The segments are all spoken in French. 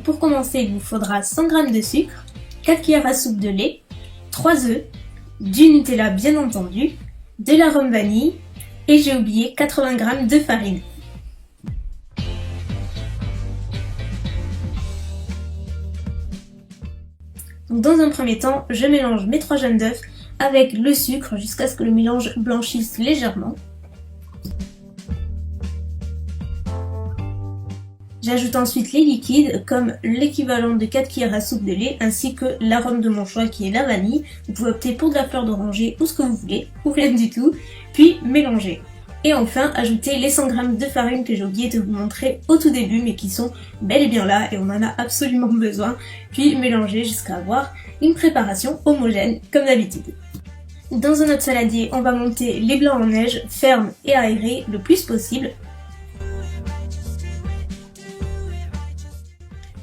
Pour commencer, il vous faudra 100 g de sucre, 4 cuillères à soupe de lait, 3 œufs, du Nutella bien entendu, de l'arôme vanille et j'ai oublié 80 g de farine. Donc dans un premier temps, je mélange mes 3 jaunes d'œufs avec le sucre jusqu'à ce que le mélange blanchisse légèrement. J'ajoute ensuite les liquides comme l'équivalent de 4 cuillères à soupe de lait ainsi que l'arôme de mon choix qui est la vanille. Vous pouvez opter pour de la fleur d'oranger ou ce que vous voulez, ou rien du tout, puis mélanger. Et enfin, ajouter les 100 g de farine que j'ai oublié de vous montrer au tout début mais qui sont bel et bien là et on en a absolument besoin. Puis mélanger jusqu'à avoir une préparation homogène comme d'habitude. Dans un autre saladier, on va monter les blancs en neige fermes et aérés le plus possible.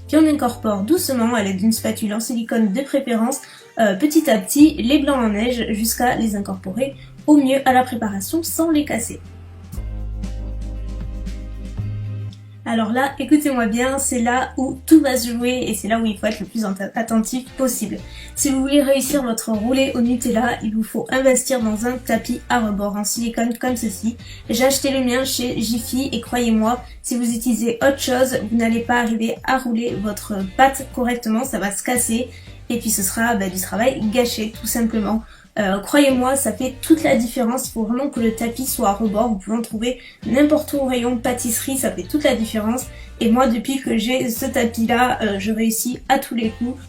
Puis on incorpore doucement à l'aide d'une spatule en silicone de préférence petit à petit les blancs en neige jusqu'à les incorporer au mieux à la préparation sans les casser. Alors là, écoutez-moi bien, c'est là où tout va se jouer et c'est là où il faut être le plus attentif possible. Si vous voulez réussir votre roulé au Nutella, il vous faut investir dans un tapis à rebord en silicone comme ceci. J'ai acheté le mien chez Jiffy et croyez-moi, si vous utilisez autre chose, vous n'allez pas arriver à rouler votre pâte correctement, ça va se casser et puis ce sera du travail gâché tout simplement. Croyez-moi, ça fait toute la différence, il faut vraiment que le tapis soit à rebord, vous pouvez en trouver n'importe où au rayon pâtisserie, ça fait toute la différence. Et moi depuis que j'ai ce tapis là, je réussis à tous les coups.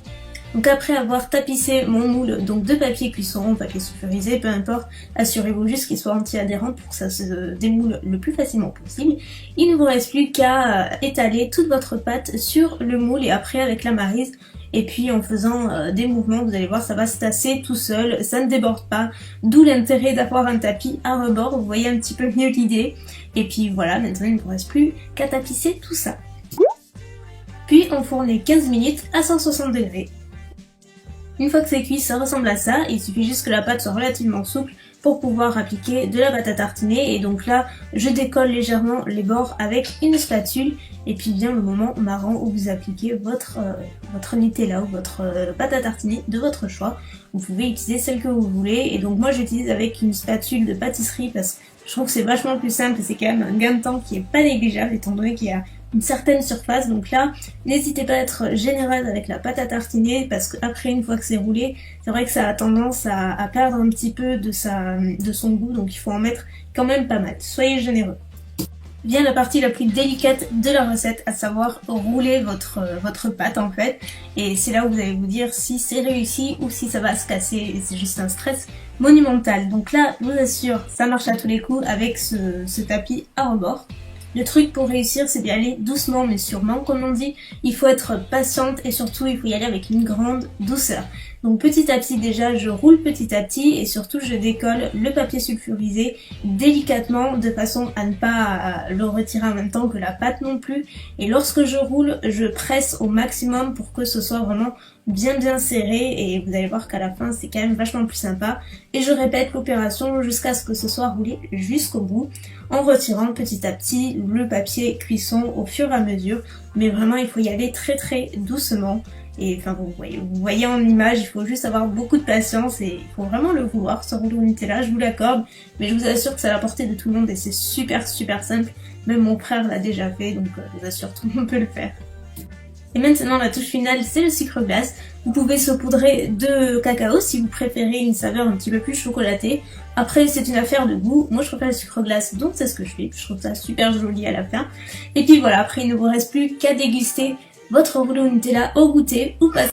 Donc après avoir tapissé mon moule donc de papier cuisson, papier sulfurisé, peu importe, assurez-vous juste qu'il soit anti-adhérent pour que ça se démoule le plus facilement possible. Il ne vous reste plus qu'à étaler toute votre pâte sur le moule et après avec la maryse. Et puis en faisant des mouvements, vous allez voir, ça va se tasser tout seul, ça ne déborde pas. D'où l'intérêt d'avoir un tapis à rebord, vous voyez un petit peu mieux l'idée. Et puis voilà, maintenant il ne vous reste plus qu'à tapisser tout ça. Puis enfourner 15 minutes à 160 degrés. Une fois que c'est cuit, ça ressemble à ça, il suffit juste que la pâte soit relativement souple pour pouvoir appliquer de la pâte à tartiner. Et donc là, je décolle légèrement les bords avec une spatule. Et puis vient le moment marrant où vous appliquez votre Nutella ou votre pâte à tartiner de votre choix. Vous pouvez utiliser celle que vous voulez. Et donc moi j'utilise avec une spatule de pâtisserie parce que je trouve que c'est vachement plus simple et c'est quand même un gain de temps qui est pas négligeable étant donné qu'il y a une certaine surface. Donc là, n'hésitez pas à être généreuse avec la pâte à tartiner parce qu'après une fois que c'est roulé, c'est vrai que ça a tendance à perdre un petit peu de son goût, donc il faut en mettre quand même pas mal. Soyez généreux. Vient la partie la plus délicate de la recette, à savoir rouler votre pâte en fait. Et c'est là où vous allez vous dire si c'est réussi ou si ça va se casser et c'est juste un stress monumental. Donc là, je vous assure, ça marche à tous les coups avec ce tapis à rebord. Le truc pour réussir, c'est d'y aller doucement mais sûrement, comme on dit. Il faut être patiente et surtout, il faut y aller avec une grande douceur. Donc petit à petit déjà, je roule petit à petit et surtout, je décolle le papier sulfurisé délicatement de façon à ne pas le retirer en même temps que la pâte non plus. Et lorsque je roule, je presse au maximum pour que ce soit vraiment bien serré et vous allez voir qu'à la fin, c'est quand même vachement plus sympa. Et je répète l'opération jusqu'à ce que ce soit roulé jusqu'au bout en retirant petit à petit le papier cuisson au fur et à mesure. Mais vraiment, il faut y aller très doucement. Et enfin, vous voyez en image, il faut juste avoir beaucoup de patience et il faut vraiment le vouloir, ce rouleau Nutella, je vous l'accorde. Mais je vous assure que c'est à la portée de tout le monde et c'est super simple. Même mon frère l'a déjà fait, donc je vous assure, tout le monde peut le faire. Et maintenant, la touche finale, c'est le sucre glace. Vous pouvez saupoudrer de cacao si vous préférez une saveur un petit peu plus chocolatée. Après, c'est une affaire de goût. Moi, je préfère le sucre glace, donc c'est ce que je fais. Je trouve ça super joli à la fin. Et puis voilà, après, il ne vous reste plus qu'à déguster votre rouleau Nutella au goûter ou pas.